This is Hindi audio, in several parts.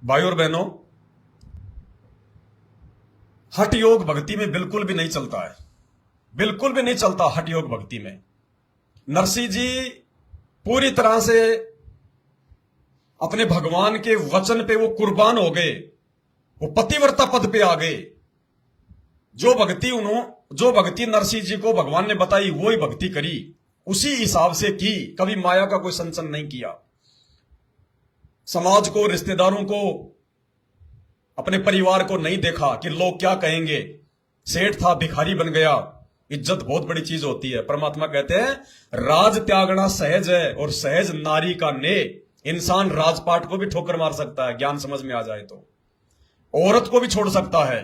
भाइयों और बहनों, हठ योग भक्ति में बिल्कुल भी नहीं चलता है। बिल्कुल भी नहीं चलता हठ योग भक्ति में। नरसिंह जी पूरी तरह से अपने भगवान के वचन पे वो कुर्बान हो गए, वो पतिव्रता पद पे आ गए। जो भक्ति नरसिंह जी को भगवान ने बताई वो ही भक्ति करी, उसी हिसाब से की। कभी माया का कोई संचन नहीं किया। समाज को, रिश्तेदारों को, अपने परिवार को नहीं देखा कि लोग क्या कहेंगे। सेठ था, भिखारी बन गया। इज्जत बहुत बड़ी चीज होती है। परमात्मा कहते हैं राज त्यागना सहज है और सहज नारी का ने। इंसान राजपाट को भी ठोकर मार सकता है, ज्ञान समझ में आ जाए तो। औरत को भी छोड़ सकता है।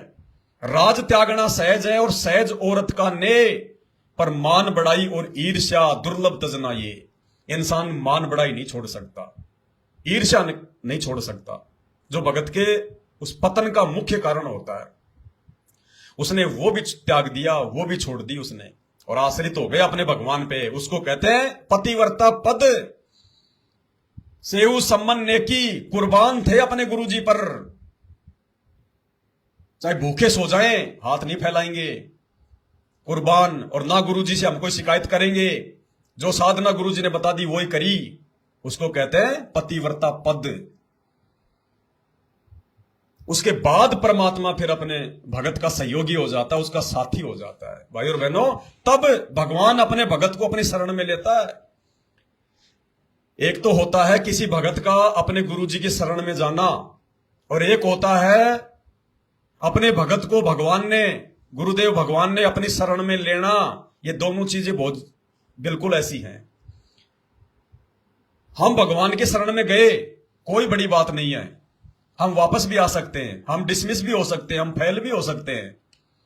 राज त्यागना सहज है और सहज औरत का ने, पर मान बढ़ाई और ईर्ष्या दुर्लभ तजना ये। इंसान मान बढ़ाई नहीं छोड़ सकता, ईर्ष्या नहीं छोड़ सकता, जो भगत के उस पतन का मुख्य कारण होता है। उसने वो भी त्याग दिया, वो भी छोड़ दी उसने, और आश्रित हो गए अपने भगवान पे। उसको कहते हैं पतिव्रता पद। सेऊ सम्मन नेकी, कुर्बान थे अपने गुरुजी पर। चाहे भूखे सो जाएं, हाथ नहीं फैलाएंगे। कुर्बान, और ना गुरुजी से हम कोई शिकायत करेंगे। जो साधना गुरुजी ने बता दी वही करी। उसको कहते हैं पतिव्रता पद। उसके बाद परमात्मा फिर अपने भगत का सहयोगी हो जाता है, उसका साथी हो जाता है। भाई और बहनों, तब भगवान अपने भगत को अपनी शरण में लेता है। एक तो होता है किसी भगत का अपने गुरुजी की शरण में जाना, और एक होता है अपने भगत को भगवान ने, गुरुदेव भगवान ने अपनी शरण में लेना। ये दोनों चीजें बहुत बिल्कुल ऐसी हैं। हम भगवान के शरण में गए, कोई बड़ी बात नहीं है। हम वापस भी आ सकते हैं, हम डिसमिस भी हो सकते हैं, हम फेल भी हो सकते हैं,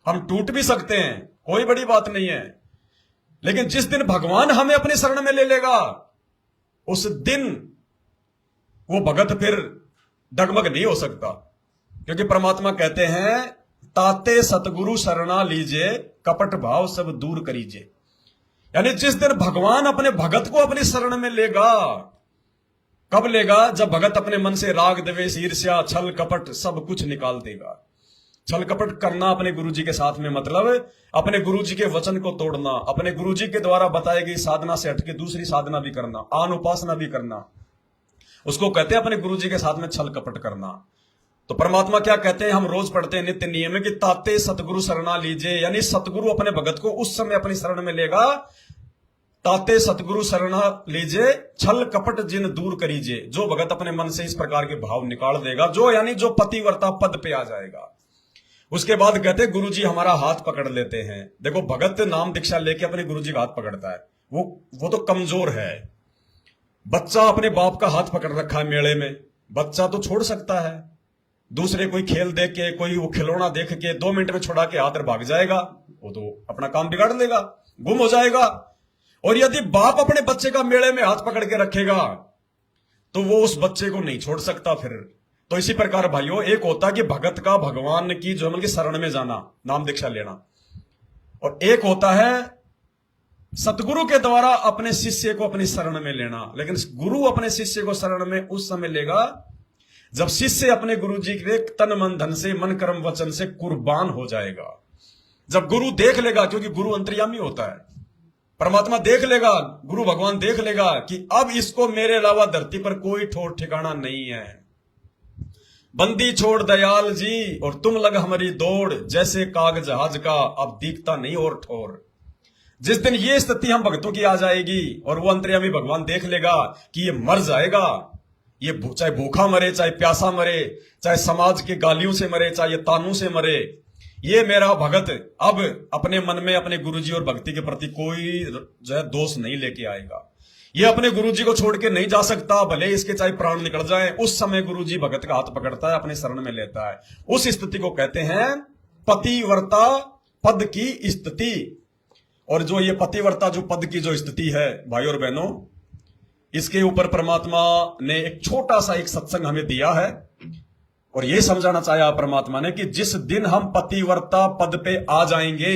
हम टूट भी सकते हैं, कोई बड़ी बात नहीं है। लेकिन जिस दिन भगवान हमें अपनी शरण में ले लेगा, उस दिन वो भगत फिर डगमग नहीं हो सकता। क्योंकि परमात्मा कहते हैं ताते सतगुरु शरणा लीजिए, कपट भाव सब दूर करीजिए। यानी जिस दिन भगवान अपने भगत को अपनी शरण में लेगा, कब लेगा? जब भगत अपने मन से राग, द्वेष, ईर्ष्या, छल कपट सब कुछ निकाल देगा। छल कपट करना अपने गुरुजी के साथ में मतलब अपने गुरुजी के वचन को तोड़ना, अपने गुरुजी के द्वारा बताई गई साधना से हटके दूसरी साधना भी करना, आन उपासना भी करना, उसको कहते हैं अपने गुरुजी के साथ में छल कपट करना। तो परमात्मा क्या कहते हैं, हम रोज पढ़ते हैं नित्य नियम कि ताते सतगुरु शरणा लीजिए। यानी सतगुरु अपने भगत को उस समय अपनी शरण में लेगा। ताते सतगुरु शरणा लीजिए, छल कपट जिन दूर करीजिए। जो भगत अपने मन से इस प्रकार के भाव निकाल देगा, जो यानी जो पतिव्रता पद पे आ जाएगा। उसके बाद कहते गुरुजी हमारा हाथ पकड़ लेते हैं। देखो, भगत नाम दीक्षा लेके अपने गुरुजी का हाथ पकड़ता है, वो तो कमजोर है। बच्चा अपने बाप का हाथ पकड़ रखा है मेले में, बच्चा तो छोड़ सकता है। दूसरे कोई खेल देख के, कोई वो खिलौना देख के 2 मिनट में छुड़ा के हाथ भाग जाएगा, वो तो अपना काम बिगाड़ लेगा, गुम हो जाएगा। और यदि बाप अपने बच्चे का मेले में हाथ पकड़ के रखेगा तो वो उस बच्चे को नहीं छोड़ सकता फिर। तो इसी प्रकार भाइयों, एक होता कि भगत का भगवान की जो मतलब की शरण में जाना, नाम दीक्षा लेना, और एक होता है सतगुरु के द्वारा अपने शिष्य को अपनी शरण में लेना। लेकिन गुरु अपने शिष्य को शरण में उस समय लेगा जब शिष्य अपने गुरु जी के तन मन धन से, मन कर्म वचन से कुर्बान हो जाएगा। जब गुरु देख लेगा, क्योंकि गुरु अंतर्यामी होता है, परमात्मा देख लेगा, गुरु भगवान देख लेगा कि अब इसको मेरे अलावा धरती पर कोई ठोर ठिकाना नहीं है। बंदी छोड़ दयाल जी और तुम लग हमारी दौड़, जैसे काग जहाज का अब दिखता नहीं और ठोर। जिस दिन ये स्थिति हम भक्तों की आ जाएगी और वो अंतर्यामी भगवान देख लेगा कि ये मर जाएगा, ये चाहे भूखा मरे, चाहे प्यासा मरे, चाहे समाज के गालियों से मरे, चाहे ये तानों से मरे, ये मेरा भगत अब अपने मन में अपने गुरुजी और भक्ति के प्रति कोई जो है दोष नहीं लेके आएगा। ये अपने गुरुजी को छोड़ के नहीं जा सकता, भले इसके चाहे प्राण निकल जाए। उस समय गुरुजी भगत का हाथ पकड़ता है, अपने शरण में लेता है। उस स्थिति को कहते हैं पतिव्रता पद की स्थिति। और जो ये पतिव्रता जो पद की जो स्थिति है भाई और बहनों, इसके ऊपर परमात्मा ने एक छोटा सा एक सत्संग हमें दिया है, और यह समझाना चाहा परमात्मा ने कि जिस दिन हम पतिव्रता पद पे आ जाएंगे,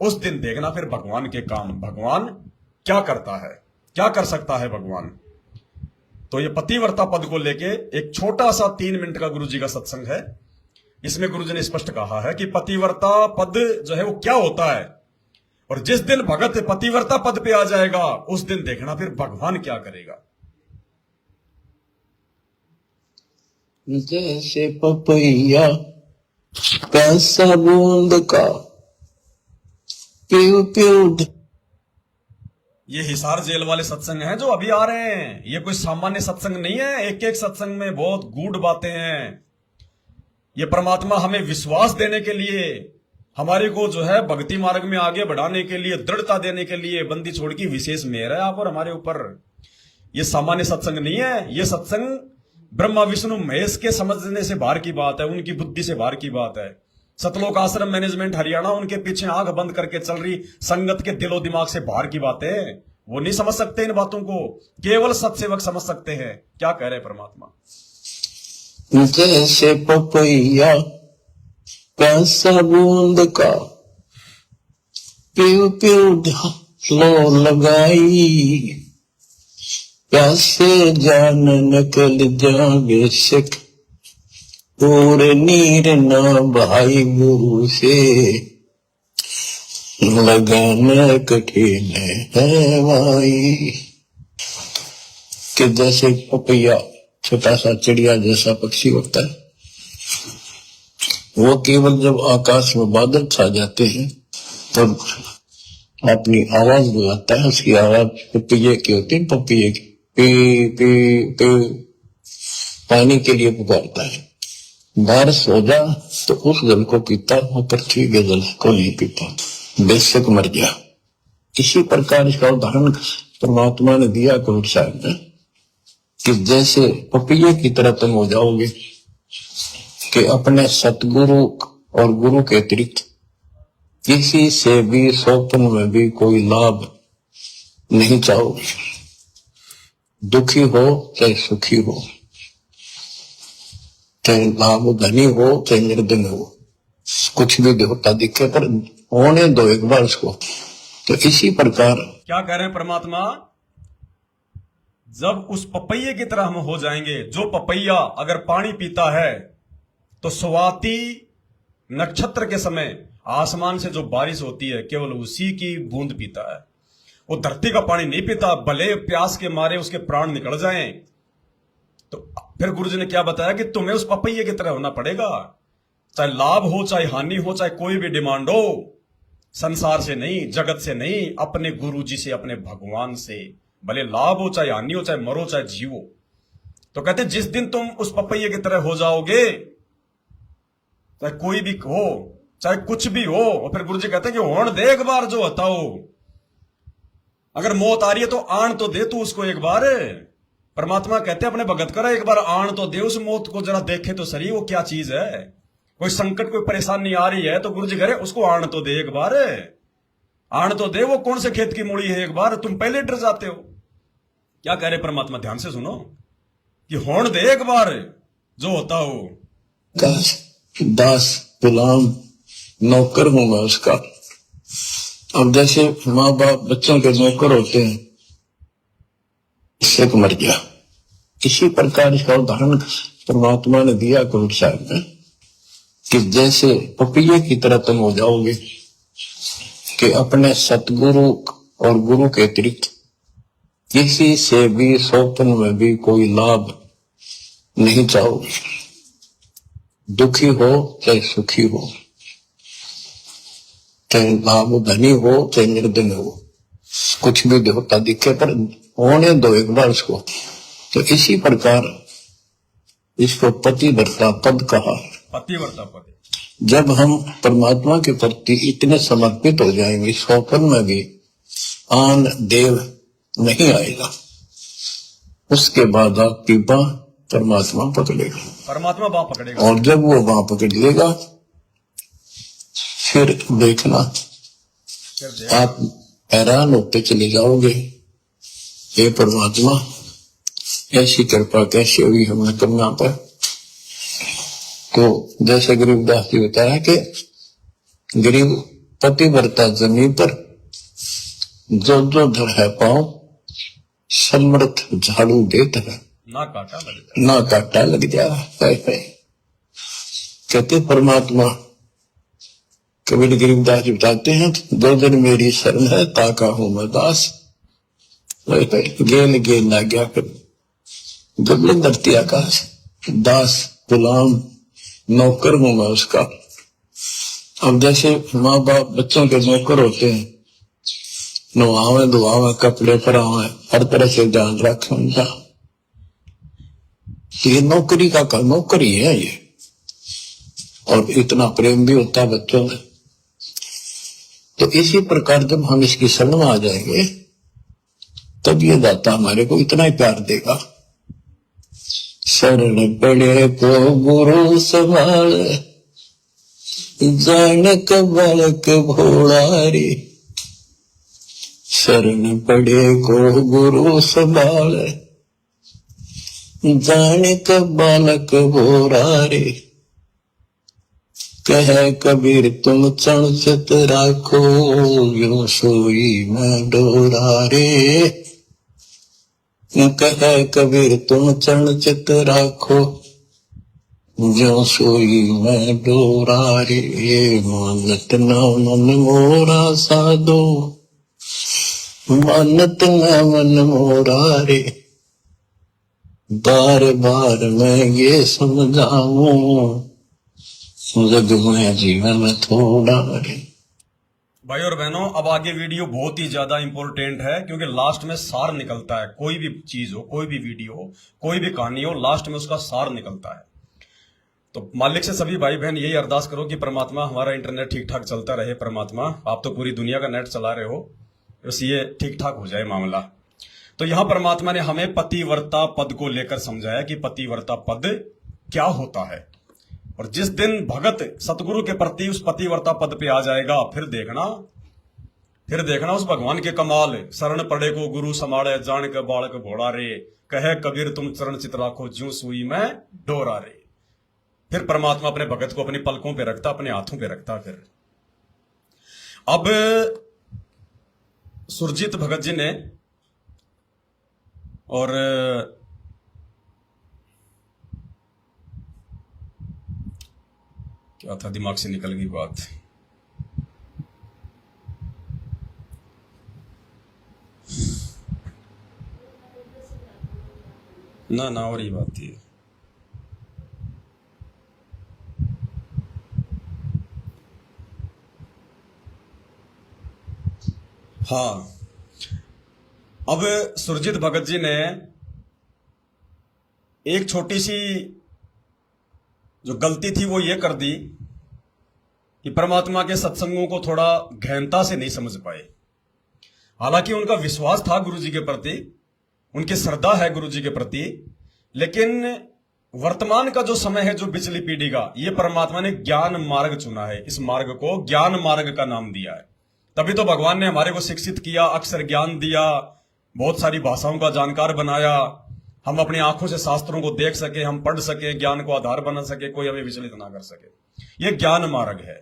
उस दिन देखना फिर भगवान के काम। भगवान क्या करता है, क्या कर सकता है भगवान। तो ये पतिव्रता पद को लेके एक छोटा सा 3 मिनट का गुरुजी का सत्संग है। इसमें गुरुजी ने स्पष्ट कहा है कि पतिव्रता पद जो है वो क्या होता है, और जिस दिन भगत पतिव्रता पद पे आ जाएगा उस दिन देखना फिर भगवान क्या करेगा। जैसे पपैया पैसा बूंद का प्यू प्यू। ये हिसार जेल वाले सत्संग हैं जो अभी आ रहे हैं, ये कोई सामान्य सत्संग नहीं है। एक एक सत्संग में बहुत गूढ़ बातें हैं। ये परमात्मा हमें विश्वास देने के लिए, हमारे को जो है भक्ति मार्ग में आगे बढ़ाने के लिए, दृढ़ता देने के लिए बंदी छोड़ की विशेष मेहर है आप और हमारे ऊपर। ये सामान्य सत्संग नहीं है। ये सत्संग ब्रह्मा विष्णु महेश के समझने से बाहर की बात है, उनकी बुद्धि से बाहर की बात है। सतलोक आश्रम मैनेजमेंट हरियाणा उनके पीछे आंख बंद करके चल रही संगत के दिलो दिमाग से बाहर की बातें, वो नहीं समझ सकते इन बातों को। केवल सत्सेवक समझ सकते हैं। क्या कह रहे हैं परमात्मा? जैसे पपैया पैसा बूंद का प्यू प्यू लो लगाई, प्यासे जान निकल जागे सिख और नीर न भाई गुरु से लगाना कठिन है भाई। कि जैसे पपैया छोटा सा चिड़िया जैसा पक्षी होता है, वो केवल जब आकाश में बादल छा जाते हैं तब अपनी आवाज बुलाता है। उसकी आवाज पपैये की होती है, पपैये की पी पी पी पानी के लिए पुकारता है। बारिश हो जा तो उस जल को पीता, वो पृथ्वी के जल को नहीं पीता, बेशक मर गया। इसी प्रकार इसका उदाहरण परमात्मा ने दिया कबीर साहब ने कि जैसे पपैये की तरह तुम हो जाओगे कि अपने सतगुरु और गुरु के अतिरिक्त किसी से भी स्वप्न में भी कोई लाभ नहीं चाहोगे। दुखी हो चाहे सुखी हो, चाहे लाभ धनी हो चाहे निर्धन हो, कुछ भी देवता दिखे पर होने दो एक बार उसको। तो इसी प्रकार क्या कह रहे हैं परमात्मा? जब उस पपैये की तरह हम हो जाएंगे, जो पपैया अगर पानी पीता है तो स्वाति नक्षत्र के समय आसमान से जो बारिश होती है केवल उसी की बूंद पीता है, वो धरती का पानी नहीं पीता, भले प्यास के मारे उसके प्राण निकल जाएं। तो फिर गुरुजी ने क्या बताया कि तुम्हें उस पपैये की तरह होना पड़ेगा। चाहे लाभ हो चाहे हानि हो, चाहे कोई भी डिमांड हो, संसार से नहीं, जगत से नहीं, अपने गुरुजी से, अपने भगवान से। भले लाभ हो चाहे हानि हो, चाहे मरो चाहे जीवो। तो कहते हैं जिस दिन तुम उस पपैये की तरह हो जाओगे, चाहे कोई भी हो चाहे कुछ भी हो, और फिर गुरुजी कहते हैं कि होने दे एक बार जो होता हो। अगर मौत आ रही है तो आन तो दे तू उसको एक बार। परमात्मा कहते हैं अपने भगत करा एक बार आन तो दे उस मौत को, जरा देखे तो सही वो क्या चीज है। कोई संकट कोई परेशानी आ रही है तो गुरुजी कह रहे उसको आन तो दे एक बार, आन तो दे। वो कौन से खेत की मूड़ी है एक बार, तुम पहले डर जाते हो। क्या कह रहे परमात्मा? ध्यान से सुनो कि होने दे एक बार जो होता हो। दास गुलाम नौकर हूं मैं उसका। अब जैसे माँ बाप बच्चों के नौकर होते हैं, इससे मर गया। इसी प्रकार इसका उदाहरण परमात्मा ने दिया कबीर साहब ने कि जैसे पपैये की तरह तुम हो जाओगे कि अपने सतगुरु और गुरु के अतिरिक्त किसी से भी स्वप्न में भी कोई लाभ नहीं चाहोगे। दुखी हो चाहे सुखी हो, चाहे लाभ धनी हो चाहे निर्धन हो, कुछ भी देवता दिखे पर होने दो एक बार उसको। तो इसी प्रकार इसको पतिव्रता पद कहा। पतिव्रता पद जब हम परमात्मा के प्रति इतने समर्पित हो जाएंगे, स्वप्न में भी आन देव नहीं आएगा, उसके बाद आपकी बाह परमात्मा पकड़ेगा। परमात्मा बाह पकड़ेगा, और जब वो बाह पकड़ लेगा फिर देखना आप हैरान होते चले जाओगे, हे परमात्मा ऐसी कृपा कैसे हुई हमने करना पर। तो जैसे गरीबदास जी बताया कि गरीब पतिव्रता जमीन पर जो जो धर है पाओ समर्थ झाड़ू देता है। ना काटा लग जाए। ना काटा लग जा। कहते परमात्मा कबीर गरीबदास जी बताते हैं, दो दिन मेरी शरण है ताका हूं मैं दास। गेल गेल ना गया कर गबले धरती आकाश, दास गुलाम नौकर हूं मैं उसका। अब जैसे माँ बाप बच्चों के नौकर होते हैं, नवावे धुआवे कपड़े पहरावे हर तरह से ध्यान रखें उनका, ये नौकरी का नौकरी है ये। और इतना प्रेम भी होता है बच्चों में। तो इसी प्रकार जब हम इसकी शरण में आ जाएंगे तब ये दाता हमारे को इतना ही प्यार देगा। शरण पड़े को गुरु संभाल, जानक बालक भोला रे। शरण पड़े को गुरु संभाल, जानक बालक भोला रे। कहे कबीर तुम चरण चित राखो, यो सोई मैं डोरा रे। कहे कबीर तुम चरण चित राखो, जो सोई मैं डोरा रे। मानत न मन मोरा साधो, मानत न मन मोरा रे। बार बार मैं ये समझाऊं, जग में जीवन में थोड़ा रे। भाई और बहनों, अब आगे वीडियो बहुत ही ज्यादा इंपॉर्टेंट है, क्योंकि लास्ट में सार निकलता है। कोई भी चीज हो, कोई भी वीडियो हो, कोई भी कहानी हो, लास्ट में उसका सार निकलता है। तो मालिक से सभी भाई बहन यही अरदास करो कि परमात्मा हमारा इंटरनेट ठीक ठाक चलता रहे। परमात्मा आप तो पूरी दुनिया का नेट चला रहे हो, बस ये ठीक ठाक हो जाए मामला। तो यहां परमात्मा ने हमें पतिव्रता पद को लेकर समझाया कि पतिव्रता पद क्या होता है। और जिस दिन भगत सतगुरु के प्रति उस पतिव्रता पद पे आ जाएगा, फिर देखना उस भगवान के कमाल। शरण पड़े को गुरु समाड़े, जान के बालक भोला रे। कहे कबीर तुम चरण चित राखो, ज्यों सुई में डोरा रे। फिर परमात्मा अपने भगत को अपनी पलकों पे रखता, अपने हाथों पे रखता। फिर अब सुरजीत भगत जी ने और क्या था, दिमाग से निकल गई बात। ना और ये बात थी। हाँ, अब सुरजीत भगत जी ने एक छोटी सी जो गलती थी वो ये कर दी कि परमात्मा के सत्संगों को थोड़ा गहनता से नहीं समझ पाए। हालांकि उनका विश्वास था गुरु जी के प्रति, उनकी श्रद्धा है गुरु जी के प्रति, लेकिन वर्तमान का जो समय है, जो पिछली पीढ़ी का, ये परमात्मा ने ज्ञान मार्ग चुना है। इस मार्ग को ज्ञान मार्ग का नाम दिया है। तभी तो भगवान ने हमारे को शिक्षित किया, अक्षर ज्ञान दिया, बहुत सारी भाषाओं का जानकार बनाया। हम अपनी आंखों से शास्त्रों को देख सके, हम पढ़ सके, ज्ञान को आधार बना सके, कोई हमें विचलित ना कर सके। ये ज्ञान मार्ग है।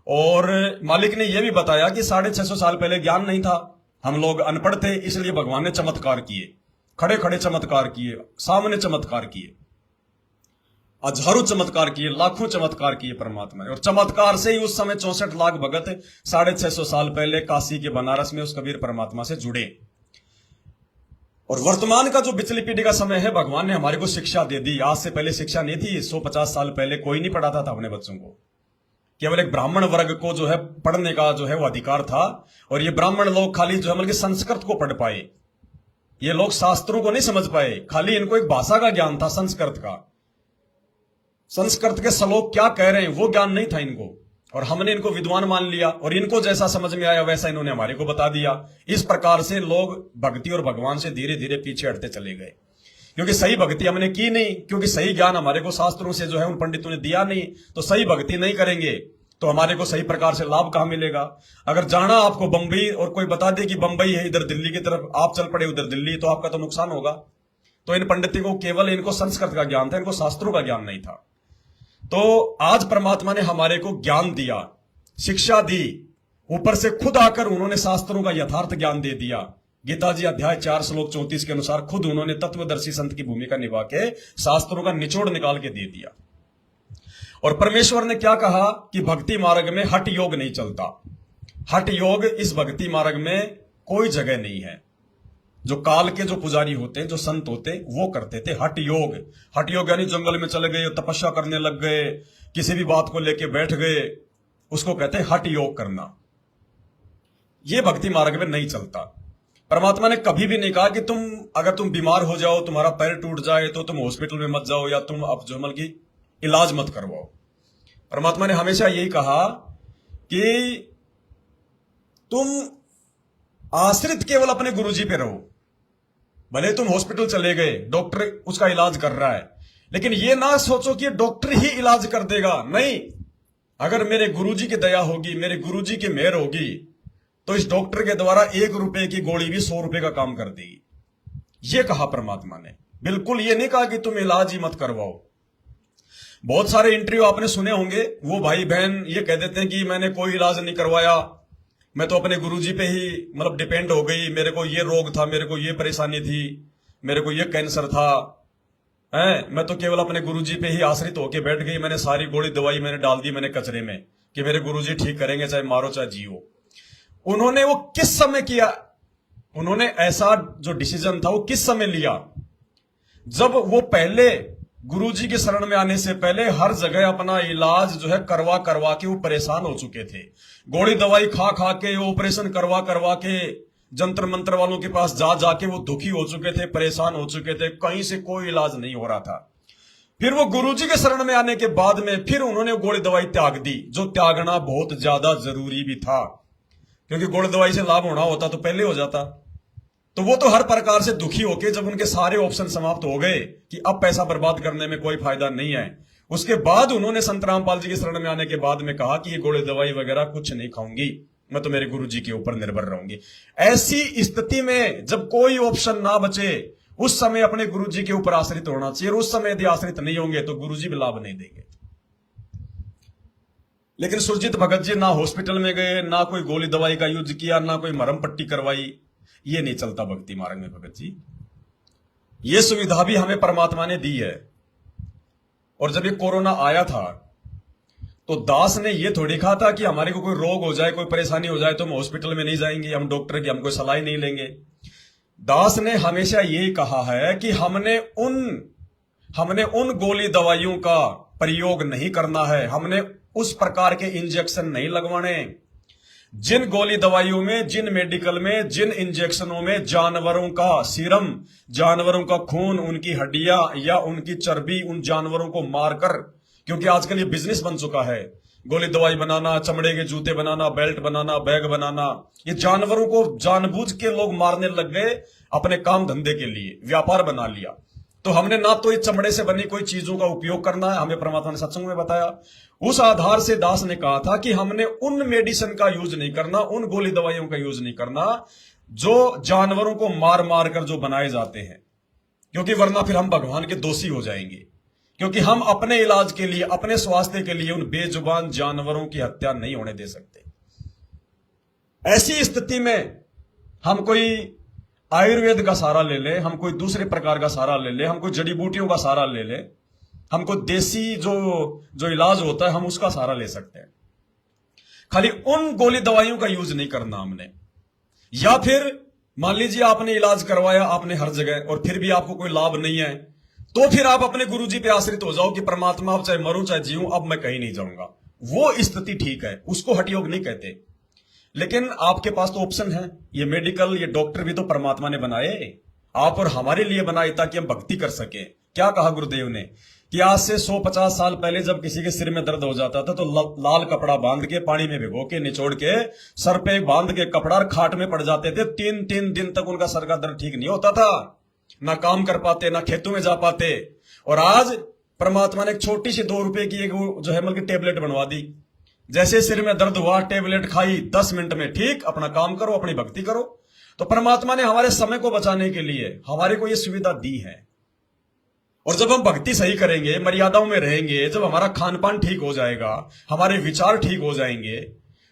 और मालिक ने यह भी बताया कि 650 साल पहले ज्ञान नहीं था, हम लोग अनपढ़ थे, इसलिए भगवान ने चमत्कार किए, खड़े खड़े चमत्कार किए, सामने चमत्कार किए, हजारों चमत्कार किए, लाखों चमत्कार किए परमात्मा ने। और चमत्कार से ही उस समय 64 लाख भगत 650 साल पहले काशी के बनारस में उस कबीर परमात्मा से जुड़े। और वर्तमान का जो पिछली पीढ़ी का समय है, भगवान ने हमारे को शिक्षा दे दी। आज से पहले शिक्षा नहीं थी। 150 साल पहले कोई नहीं पढ़ाता था अपने बच्चों को। केवल एक ब्राह्मण वर्ग को जो है पढ़ने का जो है वो अधिकार था। और ये ब्राह्मण लोग खाली जो है बल्कि संस्कृत को पढ़ पाए। ये लोग शास्त्रों को नहीं समझ पाए, खाली इनको एक भाषा का ज्ञान था, संस्कृत का। संस्कृत के श्लोक क्या कह रहे हैं वो ज्ञान नहीं था इनको। और हमने इनको विद्वान मान लिया और इनको जैसा समझ में आया वैसा इन्होंने हमारे को बता दिया। इस प्रकार से लोग भक्ति और भगवान से धीरे धीरे पीछे हटते चले गए, क्योंकि सही भक्ति हमने की नहीं, क्योंकि सही ज्ञान हमारे को शास्त्रों से जो है उन पंडितों ने दिया नहीं। तो सही भक्ति नहीं करेंगे तो हमारे को सही प्रकार से लाभ कहां मिलेगा। अगर जाना आपको बंबई और कोई बता दे कि बंबई है इधर दिल्ली की तरफ, आप चल पड़े उधर दिल्ली, तो आपका तो नुकसान होगा। तो इन पंडितों को केवल इनको संस्कृत का ज्ञान था, इनको शास्त्रों का ज्ञान नहीं था। तो आज परमात्मा ने हमारे को ज्ञान दिया, शिक्षा दी, ऊपर से खुद आकर उन्होंने शास्त्रों का यथार्थ ज्ञान दे दिया। गीता जी अध्याय 4 श्लोक 34 के अनुसार खुद उन्होंने तत्वदर्शी संत की भूमिका निभा के शास्त्रों का निचोड़ निकाल के दे दिया। और परमेश्वर ने क्या कहा कि भक्ति मार्ग में हठ योग नहीं चलता। हठ योग इस भक्ति मार्ग में कोई जगह नहीं है। जो काल के जो पुजारी होते, जो संत होते, वो करते थे हठ योग। हठ योग यानी जंगल में चले गए, तपस्या करने लग गए, किसी भी बात को लेके बैठ गए, उसको कहते हैं हठ योग करना। ये भक्ति मार्ग में नहीं चलता। परमात्मा ने कभी भी नहीं कहा कि अगर तुम बीमार हो जाओ, तुम्हारा पैर टूट जाए तो तुम हॉस्पिटल में मत जाओ, या तुम अब जो की इलाज मत करवाओ। परमात्मा ने हमेशा यही कहा कि तुम आश्रित केवल अपने गुरुजी पे रहो। भले तुम हॉस्पिटल चले गए, डॉक्टर उसका इलाज कर रहा है, लेकिन ये ना सोचो कि डॉक्टर ही इलाज कर देगा। नहीं, अगर मेरे गुरुजी की दया होगी, मेरे गुरुजी की मेहर होगी, तो इस डॉक्टर के द्वारा 1 रुपए की गोली भी 100 रुपए का काम कर देगी। ये कहा परमात्मा ने। बिल्कुल ये नहीं कहा कि तुम इलाज ही मत करवाओ। बहुत सारे इंटरव्यू आपने सुने होंगे, वो भाई बहन ये कह देते हैं कि मैंने कोई इलाज नहीं करवाया, मैं तो अपने गुरुजी पे ही डिपेंड हो गई, मेरे को ये रोग था, मेरे को ये परेशानी थी, मेरे को ये कैंसर था, मैं तो केवल अपने गुरुजी पे ही आश्रित होके बैठ गई, मैंने सारी गोली दवाई मैंने डाल दी मैंने कचरे में कि मेरे गुरुजी ठीक करेंगे, चाहे मारो चाहे जियो। उन्होंने वो किस समय किया? उन्होंने ऐसा जो डिसीजन था वो किस समय लिया? जब वो पहले गुरुजी की शरण में आने से पहले हर जगह अपना इलाज जो है करवा करवा के वो परेशान हो चुके थे। गोली दवाई खा खा के, ऑपरेशन करवा करवा के, जंतर मंत्र वालों के पास जा जाके वो दुखी हो चुके थे, परेशान हो चुके थे, कहीं से कोई इलाज नहीं हो रहा था। फिर वो गुरुजी के शरण में आने के बाद में फिर उन्होंने गोली दवाई त्याग दी, जो त्यागना बहुत ज्यादा जरूरी भी था, क्योंकि गोली दवाई से लाभ होना होता तो पहले हो जाता। तो वो तो हर प्रकार से दुखी होके जब उनके सारे ऑप्शन समाप्त हो गए कि अब पैसा बर्बाद करने में कोई फायदा नहीं है, उसके बाद उन्होंने संत रामपाल जी के शरण में आने के बाद में कहा कि ये गोली दवाई वगैरह कुछ नहीं खाऊंगी, मैं तो मेरे गुरुजी के ऊपर निर्भर रहूंगी। ऐसी स्थिति में जब कोई ऑप्शन ना बचे, उस समय अपने गुरुजी के ऊपर आश्रित होना चाहिए। और उस समय यदि आश्रित नहीं होंगे तो गुरुजी भी लाभ नहीं देंगे। लेकिन सुरजीत भगत जी ना हॉस्पिटल में गए, ना कोई गोली दवाई का यूज किया, ना कोई मरहम पट्टी करवाई। ये नहीं चलता भक्ति मार्ग में भगत जी। ये सुविधा भी हमें परमात्मा ने दी है। और जब ये कोरोना आया था तो दास ने ये थोड़ी कहा था कि हमारे को कोई रोग हो जाए, कोई परेशानी हो जाए तो हम हॉस्पिटल में नहीं जाएंगे, हम डॉक्टर की हम कोई सलाह नहीं लेंगे। दास ने हमेशा यही कहा है कि हमने उन गोली दवाइयों का प्रयोग नहीं करना है, हमने उस प्रकार के इंजेक्शन नहीं लगवाने जिन गोली दवाइयों में, जिन मेडिकल में, जिन इंजेक्शनों में जानवरों का सीरम, जानवरों का खून, उनकी हड्डियां या उनकी चर्बी उन जानवरों को मारकर, क्योंकि आजकल ये बिजनेस बन चुका है, गोली दवाई बनाना, चमड़े के जूते बनाना, बेल्ट बनाना, बैग बनाना, ये जानवरों को जानबूझ के लोग मारने लग गए अपने काम धंधे के लिए, व्यापार बना लिया। तो हमने ना तो ये चमड़े से बनी कोई चीजों का उपयोग करना है, हमें परमात्मा ने सत्संग में बताया। उस आधार से दास ने कहा था कि हमने उन मेडिसिन का यूज नहीं करना, उन गोली दवाइयों का यूज नहीं करना जो जानवरों को मार मार कर जो बनाए जाते हैं, क्योंकि वरना फिर हम भगवान के दोषी हो जाएंगे। क्योंकि हम अपने इलाज के लिए, अपने स्वास्थ्य के लिए उन बेजुबान जानवरों की हत्या नहीं होने दे सकते। ऐसी स्थिति में हम कोई आयुर्वेद का सहारा ले ले, हम कोई दूसरे प्रकार का सहारा ले ले, हम कोई जड़ी बूटियों का सहारा ले ले, हमको देसी जो इलाज होता है हम उसका सहारा ले सकते हैं। खाली उन गोली दवाइयों का यूज नहीं करना हमने। या फिर मान लीजिए आपने इलाज करवाया आपने हर जगह और फिर भी आपको कोई लाभ नहीं है, तो फिर आप अपने गुरुजी पे आश्रित हो जाओ कि परमात्मा अब चाहे मरूं चाहे जीऊं, अब मैं कहीं नहीं जाऊंगा। वो स्थिति ठीक है, उसको हठ योग नहीं कहते। लेकिन आपके पास तो ऑप्शन है, ये मेडिकल, ये डॉक्टर भी तो परमात्मा ने बनाए, आप और हमारे लिए बनाए ताकि हम भक्ति कर सके। क्या कहा गुरुदेव ने कि आज से 150 साल पहले जब किसी के सिर में दर्द हो जाता था तो लाल कपड़ा बांध के पानी में भिगो के निचोड़ के सर पे बांध के कपड़ा खाट में पड़ जाते थे। 3-3 दिन तक उनका सर का दर्द ठीक नहीं होता था, ना काम कर पाते, ना खेतों में जा पाते। और आज परमात्मा ने एक छोटी सी 2 रुपए की एक जो है मतलब टेबलेट बनवा दी। जैसे सिर में दर्द हुआ, टेबलेट खाई, 10 मिनट में ठीक, अपना काम करो, अपनी भक्ति करो। तो परमात्मा ने हमारे समय को बचाने के लिए हमारे को यह सुविधा दी है। और जब हम भक्ति सही करेंगे, मर्यादाओं में रहेंगे, जब हमारा खान पान ठीक हो जाएगा, हमारे विचार ठीक हो जाएंगे,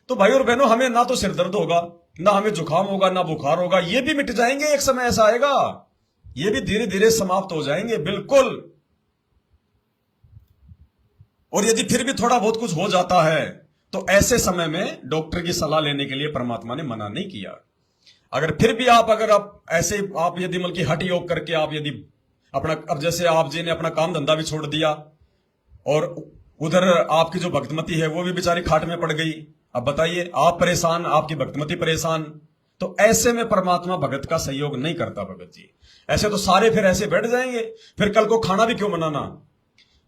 तो भाई और बहनों हमें ना तो सिर दर्द होगा, ना हमें जुकाम होगा, ना बुखार होगा, ये भी मिट जाएंगे। एक समय ऐसा आएगा, ये भी धीरे धीरे समाप्त हो जाएंगे, बिल्कुल। और यदि फिर भी थोड़ा बहुत कुछ हो जाता है तो ऐसे समय में डॉक्टर की सलाह लेने के लिए परमात्मा ने मना नहीं किया। अगर फिर भी अगर आप ऐसे आप यदि मतलब कि हठ योग करके आप यदि अपना, अब जैसे आप जी ने अपना काम धंधा भी छोड़ दिया और उधर आपकी जो भक्तमती है वो भी बेचारी खाट में पड़ गई, अब बताइए आप परेशान, आपकी भक्तमती परेशान, तो ऐसे में परमात्मा भगत का सहयोग नहीं करता भगत जी। ऐसे तो सारे फिर ऐसे बैठ जाएंगे, फिर कल को खाना भी क्यों बनाना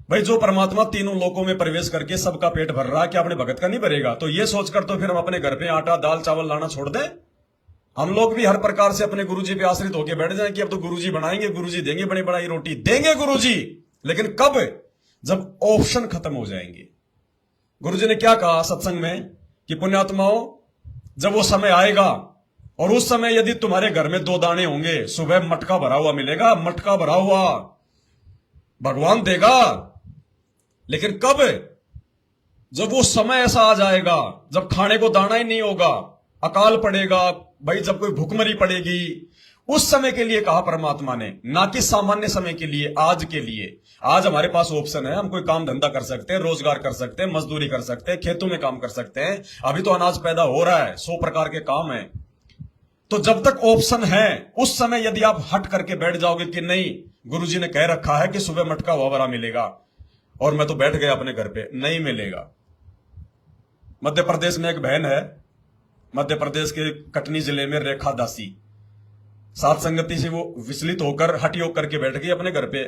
भाई। जो परमात्मा तीनों लोकों में प्रवेश करके सबका पेट भर रहा है, क्या अपने भगत का नहीं भरेगा? तो ये सोचकर तो फिर हम अपने घर पे आटा दाल चावल लाना छोड़ दें? हम लोग भी हर प्रकार से अपने गुरुजी पे आश्रित होकर बैठ जाएं कि अब तो गुरुजी बनाएंगे, गुरुजी देंगे, बड़ी बड़ी रोटी देंगे गुरुजी, लेकिन कब? जब ऑप्शन खत्म हो जाएंगे। गुरुजी ने क्या कहा सत्संग में कि पुण्यात्माओं, जब वो समय आएगा और उस समय यदि तुम्हारे घर में 2 दाने होंगे, सुबह मटका भरा हुआ मिलेगा, मटका भरा हुआ भगवान देगा, लेकिन कब? जब वो समय ऐसा आ जाएगा जब खाने को दाना ही नहीं होगा, अकाल पड़ेगा भाई, जब कोई भूखमरी पड़ेगी, उस समय के लिए कहा परमात्मा ने, ना कि सामान्य समय के लिए, आज के लिए। आज हमारे पास ऑप्शन है, हम कोई काम धंधा कर सकते हैं, रोजगार कर सकते हैं, मजदूरी कर सकते हैं, खेतों में काम कर सकते हैं, अभी तो अनाज पैदा हो रहा है, 100 प्रकार के काम है। तो जब तक ऑप्शन है, उस समय यदि आप हट करके बैठ जाओगे कि नहीं गुरुजी ने कह रखा है कि सुबह मटका हुआ भरा मिलेगा और मैं तो बैठ गया अपने घर पे, नहीं मिलेगा। मध्य प्रदेश में एक बहन है, मध्य प्रदेश के कटनी जिले में रेखा दासी, सात संगति से वो विचलित होकर हट योग करके बैठ गई अपने घर पे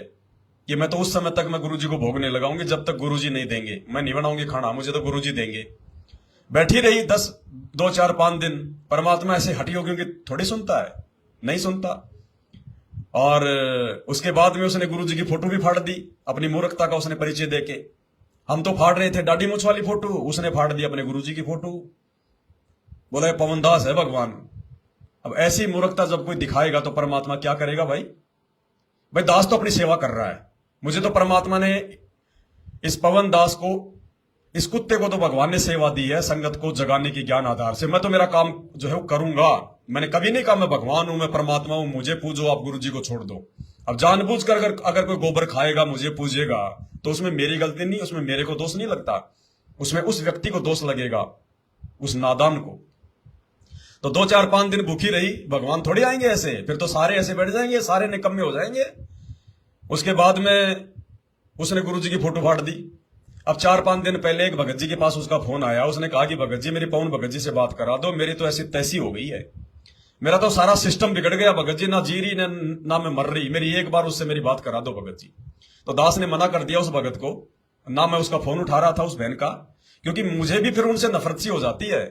कि मैं तो उस समय तक मैं गुरुजी को भोग नहीं लगाऊंगी जब तक गुरुजी नहीं देंगे, मैं नहीं बनाऊंगी खाना, मुझे तो गुरुजी देंगे। बैठी रही 2 4 5 दिन। परमात्मा ऐसे हट योगियों की थोड़ी सुनता है, नहीं सुनता। और उसके बाद में उसने गुरुजी की फोटो भी फाड़ दी, अपनी मूर्खता का उसने परिचय देके। हम तो फाड़ रहे थे दाढ़ी मूछ वाली फोटो, उसने फाड़ दी अपने गुरुजी की फोटो, बोला ये पवन दास है भगवान। अब ऐसी मूर्खता जब कोई दिखाएगा तो परमात्मा क्या करेगा भाई? भाई दास तो अपनी सेवा कर रहा है, मुझे तो परमात्मा ने इस पवन दास को, इस कुत्ते को तो भगवान ने सेवा दी है संगत को जगाने की ज्ञान आधार से। मैं तो मेरा काम जो है वो करूंगा, मैंने कभी नहीं कहा मैं भगवान हूं, मैं परमात्मा हूं, मुझे पूजो, आप गुरुजी को छोड़ दो। अब जानबूझकर अगर कोई गोबर खाएगा, मुझे पूजेगा, तो उसमें मेरी गलती नहीं, उसमें मेरे को दोष नहीं लगता, उसमें उस व्यक्ति को दोष लगेगा, उस नादान को। तो 2 4 5 दिन भूखी रही, भगवान थोड़ी आएंगे ऐसे, फिर तो सारे ऐसे बैठ जाएंगे, सारे निकम्मे हो जाएंगे। उसके बाद में उसने गुरुजी की फोटो फाड़ दी। अब 4 5 दिन पहले एक भगत जी के पास उसका फोन आया, उसने कहा कि भगत जी मेरी पवन भगत जी से बात करा दो, मेरी तो ऐसी तैसी हो गई है, मेरा तो सारा सिस्टम बिगड़ गया भगत जी, ना जी रही ना मैं मर रही, मेरी एक बार उससे मेरी बात करा दो भगत जी। तो दास ने मना कर दिया उस भगत को, ना मैं उसका फोन उठा रहा था उस बहन का, क्योंकि मुझे भी फिर उनसे नफरत सी हो जाती है।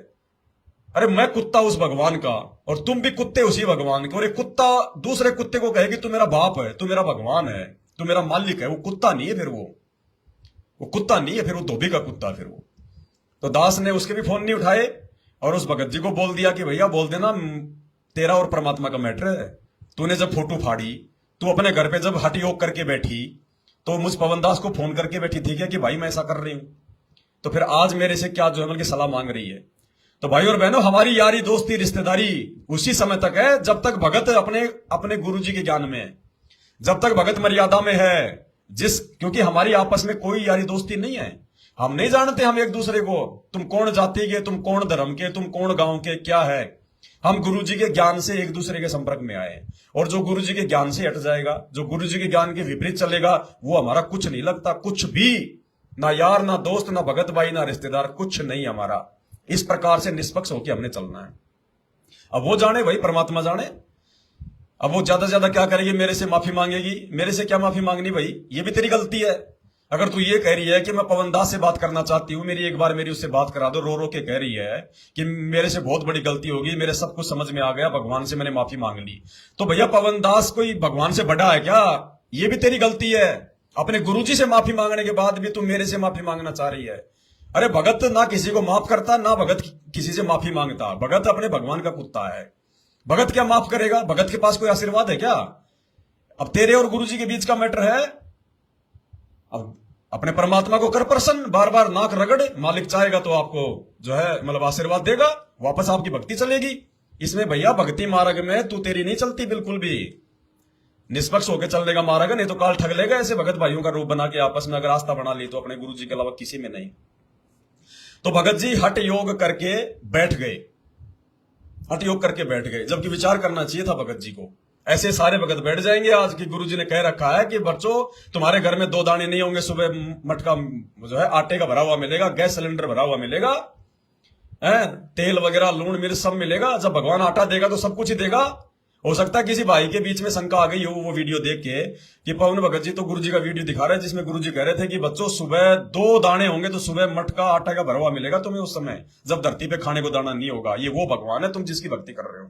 अरे मैं कुत्ता उस भगवान का और तुम भी कुत्ते उसी भगवान के, और एक कुत्ता दूसरे कुत्ते को कहे कि तू मेरा बाप है, तू मेरा भगवान है, तू मेरा मालिक है, वो कुत्ता नहीं है, फिर वो कुत्ता नहीं है, फिर वो धोबी का कुत्ता फिर वो। तो दास ने उसके भी फोन नहीं उठाए और उस भगत जी को बोल दिया कि भैया बोल देना तेरा और परमात्मा का मैटर है, तूने जब फोटो फाड़ी, तू अपने घर पे जब हठ योग करके बैठी तो मुझ पवन दास को फोन करके बैठी थी क्या कि भाई मैं ऐसा कर रही हूं, तो फिर आज मेरे से क्या जो है बल्कि सलाह मांग रही है। तो भाई और बहनों, हमारी यारी दोस्ती रिश्तेदारी उसी समय तक है जब तक भगत अपने गुरुजी के ज्ञान में है, जब तक भगत मर्यादा में है, क्योंकि हमारी आपस में कोई यारी दोस्ती नहीं है, हम नहीं जानते हम एक दूसरे को, तुम कौन जाति के, तुम कौन धर्म के, तुम कौन गांव के, क्या है। हम गुरुजी के ज्ञान से एक दूसरे के संपर्क में आए, और जो गुरुजी के ज्ञान से हट जाएगा, जो गुरुजी के ज्ञान के विपरीत चलेगा, वो हमारा कुछ नहीं लगता, कुछ भी, ना यार, ना दोस्त, ना भगत भाई, ना रिश्तेदार, कुछ नहीं हमारा। इस प्रकार से निष्पक्ष होकर हमने चलना है। अब वो जाने भाई, परमात्मा जाने। अब वो ज्यादा से ज्यादा क्या करेगी, मेरे से माफी मांगेगी। मेरे से क्या माफी मांगनी भाई, ये भी तेरी गलती है। अगर तू ये कह रही है कि मैं पवन दास से बात करना चाहती हूँ, मेरी एक बार मेरी उससे बात करा दो, रो रो के कह रही है कि मेरे से बहुत बड़ी गलती होगी, मेरे सब कुछ समझ में आ गया, भगवान से मैंने माफी मांग ली, तो भैया पवन दास कोई भगवान से बड़ा है क्या? ये भी तेरी गलती है। अपने गुरुजी से माफी मांगने के बाद भी तू मेरे से माफी मांगना चाह रही है। अरे भगत ना किसी को माफ करता, ना भगत किसी से माफी मांगता, भगत अपने भगवान का कुत्ता है। भगत क्या माफ करेगा? भगत के पास कोई आशीर्वाद है क्या? अब तेरे और गुरुजी के बीच का मैटर है। अब अपने परमात्मा को कर प्रसन्न, बार बार नाक रगड़, मालिक चाहेगा तो आपको जो है मतलब आशीर्वाद देगा, वापस आपकी भक्ति चलेगी। इसमें भैया भक्ति मार्ग में तू तेरी नहीं चलती बिल्कुल भी। निष्पक्ष होकर चलने का मार्ग, नहीं तो काल ठग लेगा ऐसे भगत भाइयों का रूप बना के आपस में अगर आस्था बना ली तो अपने गुरु जी के अलावा किसी में नहीं। तो भगत जी हठ योग करके बैठ गए, हठ योग करके बैठ गए, जबकि विचार करना चाहिए था भगत जी को। ऐसे सारे भगत बैठ जाएंगे आज की गुरु जी ने कह रखा है कि बच्चों तुम्हारे घर में 2 दाने नहीं होंगे, सुबह मटका जो है आटे का भरा हुआ मिलेगा, गैस सिलेंडर भरा हुआ मिलेगा, तेल वगैरह लूण मिर्च सब मिलेगा। जब भगवान आटा देगा तो सब कुछ ही देगा। हो सकता है किसी भाई के बीच में शंका आ गई हो वो वीडियो देख के कि पवन भगत जी तो गुरुजी का वीडियो दिखा रहे हैं जिसमें गुरुजी कह रहे थे कि बच्चों सुबह 2 दाने होंगे तो सुबह मटका आटा का भरा हुआ मिलेगा तुम्हें उस समय जब धरती पे खाने को दाना नहीं होगा। ये वो भगवान है तुम जिसकी भक्ति कर रहे हो।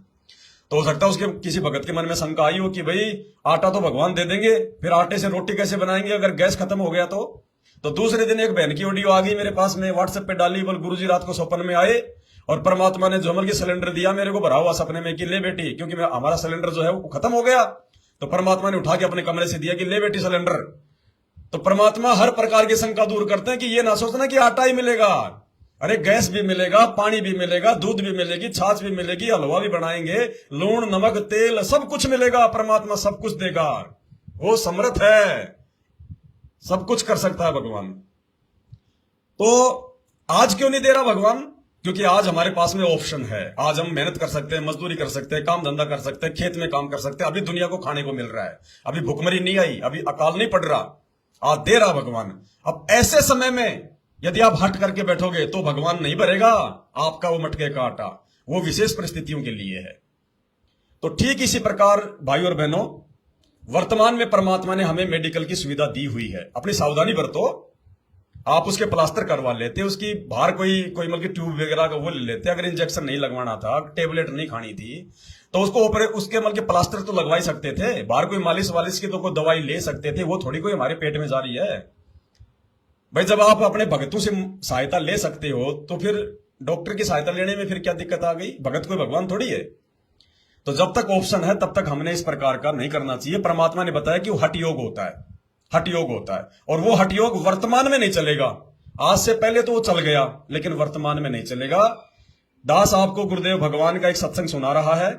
तो हो सकता है उसके किसी भगत के मन में शंका आई हो कि भाई आटा तो भगवान दे देंगे, फिर आटे से रोटी कैसे बनाएंगे अगर गैस खत्म हो गया तो दूसरे दिन एक बहन की ऑडियो आ गई मेरे पास में, व्हाट्सएप पे डाली, बोल गुरुजी रात को स्वप्न में आए और परमात्मा ने जो की सिलेंडर दिया मेरे को भरा हुआ सपने में कि ले बेटी, क्योंकि हमारा सिलेंडर जो है वो खत्म हो गया, तो परमात्मा ने उठा के अपने कमरे से दिया कि ले बेटी सिलेंडर। तो परमात्मा हर प्रकार की शंका दूर करते हैं कि ये ना सोचना कि आटा ही मिलेगा, अरे गैस भी मिलेगा, पानी भी मिलेगा, दूध भी मिलेगी, छाछ भी मिलेगी, हलवा भी बनाएंगे, लूण नमक तेल सब कुछ मिलेगा, परमात्मा सब कुछ देगा, वो समर्थ है, सब कुछ कर सकता है भगवान। तो आज क्यों नहीं दे रहा भगवान? क्योंकि आज हमारे पास में ऑप्शन है, आज हम मेहनत कर सकते हैं, मजदूरी कर सकते हैं, काम धंधा कर सकते हैं, खेत में काम कर सकते हैं, अभी दुनिया को खाने को मिल रहा है, अभी भुखमरी नहीं आई, अभी अकाल नहीं पड़ रहा, आज दे रहा भगवान। अब ऐसे समय में यदि आप हट करके बैठोगे तो भगवान नहीं भरेगा आपका वो मटके का आटा, वो विशेष परिस्थितियों के लिए है। तो ठीक इसी प्रकार भाई और बहनों, वर्तमान में परमात्मा ने हमें मेडिकल की सुविधा दी हुई है, अपनी सावधानी बरतो। आप उसके प्लास्टर करवा लेते, उसकी बाहर कोई मतलब ट्यूब वगैरह का वो ले लेते, अगर इंजेक्शन नहीं लगवाना था, टेबलेट नहीं खानी थी तो उसको उसके मतलब प्लास्टर तो लगवा ही सकते थे, बाहर कोई मालिश वालिश की तो कोई दवाई ले सकते थे, वो थोड़ी कोई हमारे पेट में जा रही है भाई। जब आप अपने भगतों से सहायता ले सकते हो तो फिर डॉक्टर की सहायता लेने में फिर क्या दिक्कत आ गई? भगत कोई भगवान थोड़ी है। तो जब तक ऑप्शन है तब तक हमने इस प्रकार का नहीं करना चाहिए। परमात्मा ने बताया कि वो हठ योग होता है, हठ योग होता है, और वो हठ योग वर्तमान में नहीं चलेगा। आज से पहले तो वो चल गया लेकिन वर्तमान में नहीं चलेगा। दास आपको गुरुदेव भगवान का एक सत्संग सुना रहा है,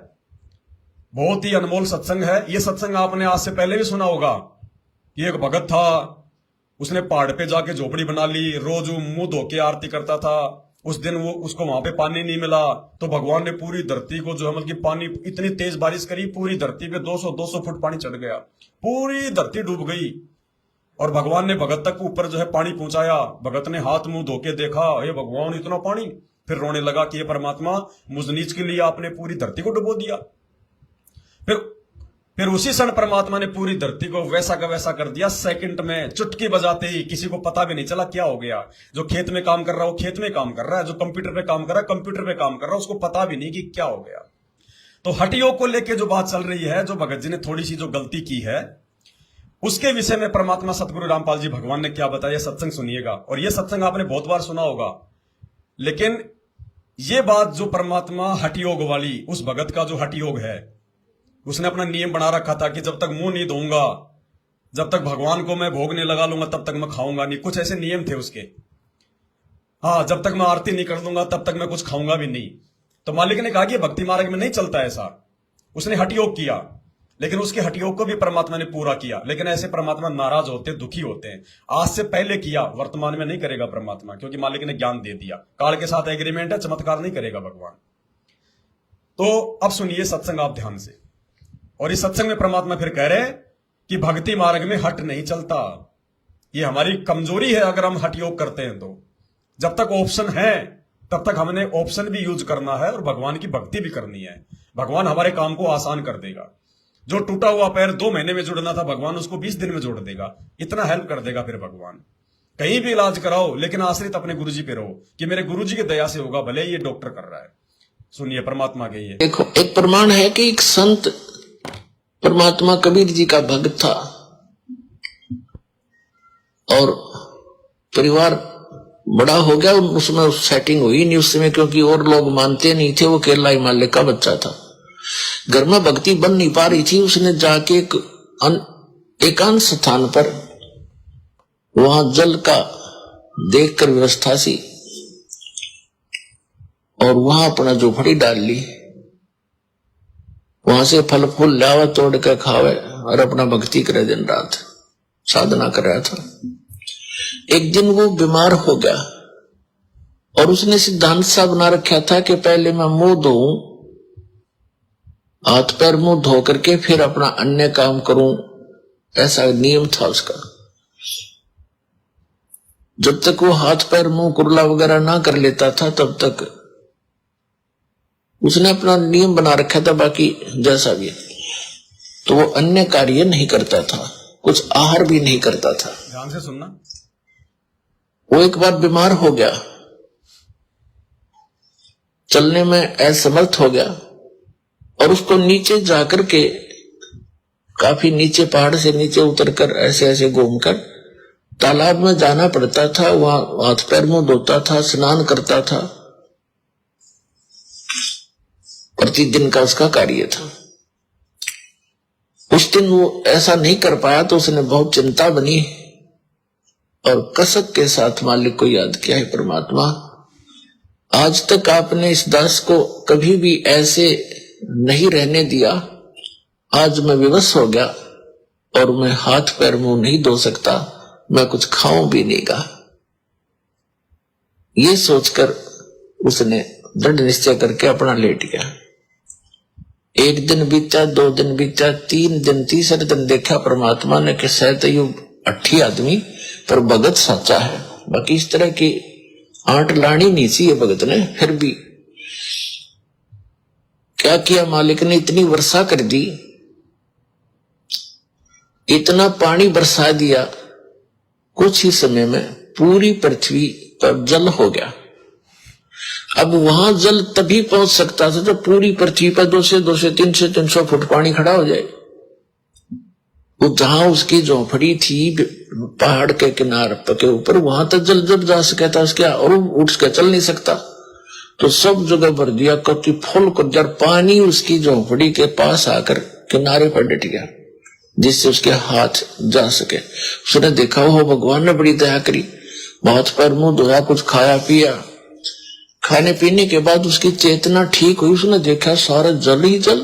बहुत ही अनमोल सत्संग है। ये सत्संग आपने आज से पहले भी सुना होगा कि एक भगत था, उसने पहाड़ पे जाके झोपड़ी बना ली, रोज मुंह धो के आरती करता था। उस दिन वो उसको वहां पे पानी नहीं मिला तो भगवान ने पूरी धरती को जो है मतलब पानी, इतनी तेज बारिश करी, पूरी धरती पे 200 फुट पानी चढ़ गया, पूरी धरती डूब गई। और भगवान ने भगत तक ऊपर जो है पानी पहुंचाया। भगत ने हाथ मुंह धो के देखा, हे भगवान इतना पानी, फिर रोने लगा कि ये परमात्मा मुझ नीच के लिए आपने पूरी धरती को डुबो दिया। फिर उसी क्षण परमात्मा ने पूरी धरती को वैसा का वैसा कर दिया, सेकंड में, चुटकी बजाते ही, किसी को पता भी नहीं चला क्या हो गया। जो खेत में काम कर रहा है वो खेत में काम कर रहा है, जो कंप्यूटर पे काम कर रहा है कंप्यूटर पे काम कर रहा है, उसको पता भी नहीं कि क्या हो गया। तो हठ योग को लेकर जो बात चल रही है, जो भगत जी ने थोड़ी सी जो गलती की है उसके विषय में परमात्मा सतगुरु रामपाल जी भगवान ने क्या बताया, सत्संग सुनिएगा। और यह सत्संग आपने बहुत बार सुना होगा, लेकिन यह बात जो परमात्मा हठ योग वाली, उस भगत का जो हठ योग है, उसने अपना नियम बना रखा था कि जब तक मुंह नहीं धोऊंगा, जब तक भगवान को मैं भोग नहीं लगा लूंगा तब तक मैं खाऊंगा नहीं, कुछ ऐसे नियम थे उसके। हाँ, जब तक मैं आरती नहीं कर दूंगा तब तक मैं कुछ खाऊंगा भी नहीं। तो मालिक ने कहा कि भक्ति मार्ग में नहीं चलता ऐसा। उसने हठ योग किया, लेकिन उसके हठ योग को भी परमात्मा ने पूरा किया। लेकिन ऐसे परमात्मा नाराज होते हैं, दुखी होते हैं। आज से पहले किया, वर्तमान में नहीं करेगा परमात्मा, क्योंकि मालिक ने ज्ञान दे दिया, काल के साथ एग्रीमेंट है, चमत्कार नहीं करेगा भगवान। तो अब सुनिए सत्संग आप ध्यान से। और इस सत्संग में परमात्मा फिर कह रहे कि भक्ति मार्ग में हट नहीं चलता, ये हमारी कमजोरी है अगर हम हठ योग करते हैं। तो जब तक ऑप्शन है तब तक हमने ऑप्शन भी यूज करना है और भगवान की भक्ति भी करनी है। भगवान हमारे काम को आसान कर देगा। जो टूटा हुआ पैर 2 महीने में जुड़ना था, भगवान उसको 20 दिन में जोड़ देगा, इतना हेल्प कर देगा फिर भगवान। कहीं भी इलाज कराओ लेकिन आश्रित अपने गुरुजी पे रहो कि मेरे गुरुजी की दया से होगा, भले ये डॉक्टर कर रहा है। सुनिए परमात्मा के ये देखो, एक प्रमाण है कि एक संत परमात्मा कबीर जी का भक्त था और परिवार बड़ा हो गया, उसमें सेटिंग हुई नहीं उस समय, क्योंकि और लोग मानते नहीं थे। वो केरला हिमालय का बच्चा था, घर में भक्ति बन नहीं पा रही थी। उसने जाके एकांत स्थान पर वहां जल का देखकर व्यवस्था सी और वहां अपना झोपड़ी डाल ली वहां से फल फूल लावा तोड़ के खावे और अपना भक्ति करे, दिन रात साधना कर रहा था। एक दिन वो बीमार हो गया और उसने सिद्धांत सा बना रखा था कि पहले मैं मुंह धोऊं, हाथ पैर मुंह धो करके फिर अपना अन्य काम करूं, ऐसा नियम था उसका। जब तक वो हाथ पैर मुंह कुरला वगैरह ना कर लेता था तब तक उसने अपना नियम बना रखा था, बाकी जैसा भी। तो वो अन्य कार्य नहीं करता था, कुछ आहार भी नहीं करता था। ध्यान से सुनना। वो एक बार बीमार हो गया, चलने में असमर्थ हो गया और उसको नीचे जाकर के, काफी नीचे, पहाड़ से नीचे उतरकर ऐसे ऐसे घूमकर तालाब में जाना पड़ता था। वहां हाथ पैर मुंह धोता था, स्नान करता था, प्रतिदिन का उसका कार्य था। उस दिन वो ऐसा नहीं कर पाया तो उसने बहुत चिंता बनी और कसक के साथ मालिक को याद किया, है परमात्मा, आज तक आपने इस दास को कभी भी ऐसे नहीं रहने दिया, आज मैं विवश हो गया और मैं हाथ पैर मुंह नहीं धो सकता, मैं कुछ खाऊं भी नहीं गा। ये सोचकर उसने दृढ़ निश्चय करके अपना लेट गया। एक दिन बीता, 2 दिन बीता, 3 दिन, तीसरे दिन देखा परमात्मा ने कि शायद ये अट्ठी आदमी पर भगत सच्चा है, बाकी इस तरह की आंट लानी नहीं सी ये भगत ने। फिर भी क्या किया मालिक ने, इतनी वर्षा कर दी, इतना पानी बरसा दिया, कुछ ही समय में पूरी पृथ्वी पर जल हो गया। अब वहां जल तभी पहुंच सकता था जब पूरी पृथ्वी पर 200 300 फुट पानी खड़ा हो जाए। वो जहां उसकी झोंपड़ी थी पहाड़ के किनारे के ऊपर, वहां तक जल जब जा सका था उसके, और उठ के चल नहीं सकता, तो सब जगह भर दिया, कति फुल कर दिया। पानी उसकी झोंपड़ी के पास आकर किनारे पर डट गया जिससे उसके हाथ जा सके। उसने देखा हो भगवान ने बड़ी दया करी, हाथ पैर मुंह धोया, कुछ खाया पिया, खाने पीने के बाद उसकी चेतना ठीक हुई। उसने देखा सारा जल ही जल।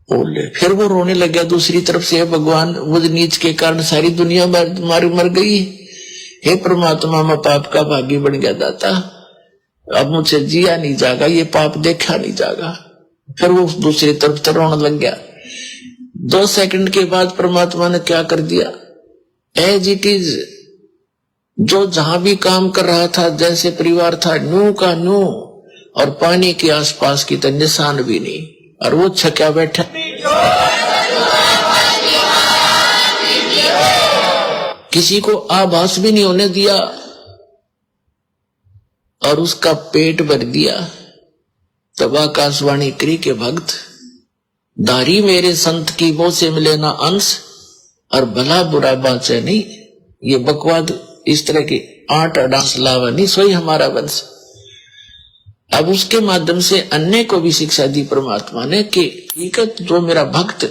बोले फिर वो रोने लग गया दूसरी तरफ से, भगवान मुझ नीच के कारण सारी दुनिया मर गई, हे परमात्मा मैं पाप का भागी बन गया दाता, अब मुझसे जिया नहीं जागा, ये पाप देखा नहीं जागा। फिर वो दूसरी तरफ से रोने लग गया। 2 सेकंड के बाद परमात्मा ने क्या कर दिया, एज इट इज, जो जहां भी काम कर रहा था, जैसे परिवार था, नू का नू, और पानी के आसपास की तो निशान भी नहीं, और वो छक्या बैठा। किसी को आभास भी नहीं होने दिया और उसका पेट भर दिया। तब आकाशवाणी करी के भक्त, दारी मेरे संत की वो से मिले ना अंश, और भला बुरा बाचे नहीं। ये बकवाद इस तरह की आठ डांस लावा नहीं, सोई हमारा वंश। अब उसके माध्यम से अन्य को भी शिक्षा दी परमात्मा ने कि हकीकत जो मेरा भक्त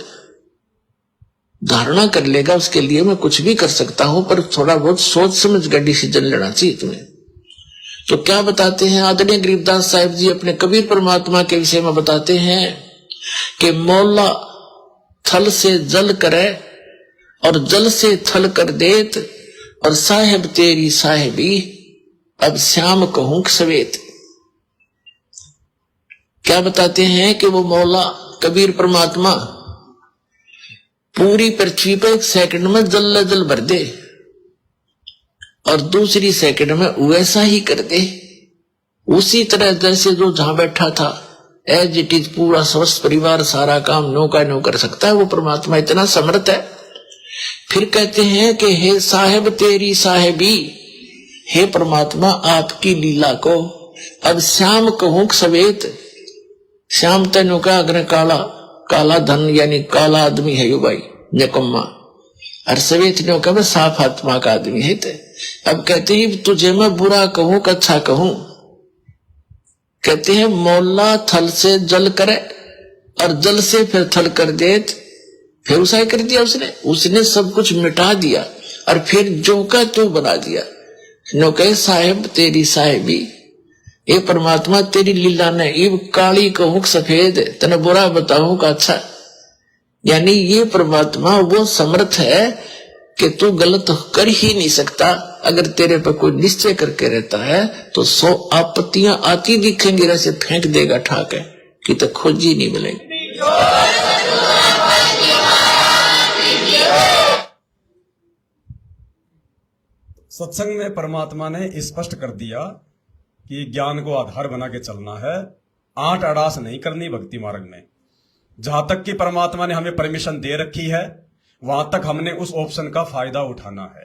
धारणा कर लेगा उसके लिए मैं कुछ भी कर सकता हूं, पर थोड़ा बहुत सोच समझ कर डिसीजन लेना चाहिए तुम्हें। तो क्या बताते हैं आदरणीय गरीबदास साहिब जी अपने कबीर परमात्मा के विषय में बताते हैं कि मौला थल से जल करे और जल से थल कर देत, और साहेब तेरी साहेबी अब श्याम कहूं सवेत। क्या बताते हैं कि वो मौला कबीर परमात्मा पूरी पृथ्वी पर 1 सेकंड में जल भर दे और दूसरी सेकंड में वैसा ही कर दे, उसी तरह जैसे जो जहां बैठा था एज इट इज पूरा स्वस्थ परिवार सारा काम नो का नो कर सकता है। वो परमात्मा इतना समर्थ है। फिर कहते हैं कि हे साहेब तेरी साहेबी, हे परमात्मा आपकी लीला को अब श्याम कहूं सवेत। श्याम तेनु का अग्र काला, काला धन यानी काला आदमी है यो भाई निकम्मा, और सवेत ने कहा साफ आत्मा का आदमी है। अब कहते हैं तुझे मैं बुरा कहूं कि अच्छा कहूं। कहते हैं मौला थल से जल करे और जल से फिर थल कर देत, फिर उसा कर दिया उसने सब कुछ मिटा दिया और फिर जो का तू बना दिया। नो कहे साहेब तेरी साहेबी, ये परमात्मा तेरी लीला ने इब काली कहूं सफेद तने बुरा बताऊं का अच्छा। यानी ये परमात्मा वो समर्थ है कि तू गलत कर ही नहीं सकता। अगर तेरे पर कोई निश्चय करके रहता है तो 100 आपत्तियां आती दिखेंगी, ऐसे फेंक देगा ठाके कि तो खोजी नहीं मिलेगी। सत्संग में परमात्मा ने स्पष्ट कर दिया कि ज्ञान को आधार बना के चलना है, आंट अड़ास नहीं करनी भक्ति मार्ग में। जहां तक कि परमात्मा ने हमें परमिशन दे रखी है वहां तक हमने उस ऑप्शन का फायदा उठाना है।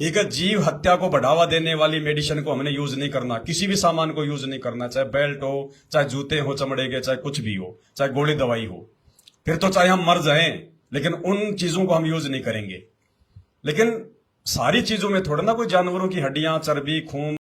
ठीक है, जीव हत्या को बढ़ावा देने वाली मेडिसिन को हमने यूज नहीं करना, किसी भी सामान को यूज नहीं करना, चाहे बेल्ट हो, चाहे जूते हो चमड़े के, चाहे कुछ भी हो, चाहे गोली दवाई हो, फिर तो चाहे हम मर जाएं लेकिन उन चीजों को हम यूज नहीं करेंगे। लेकिन सारी चीजों में थोड़ा ना कोई जानवरों की हड्डियां, चर्बी, खून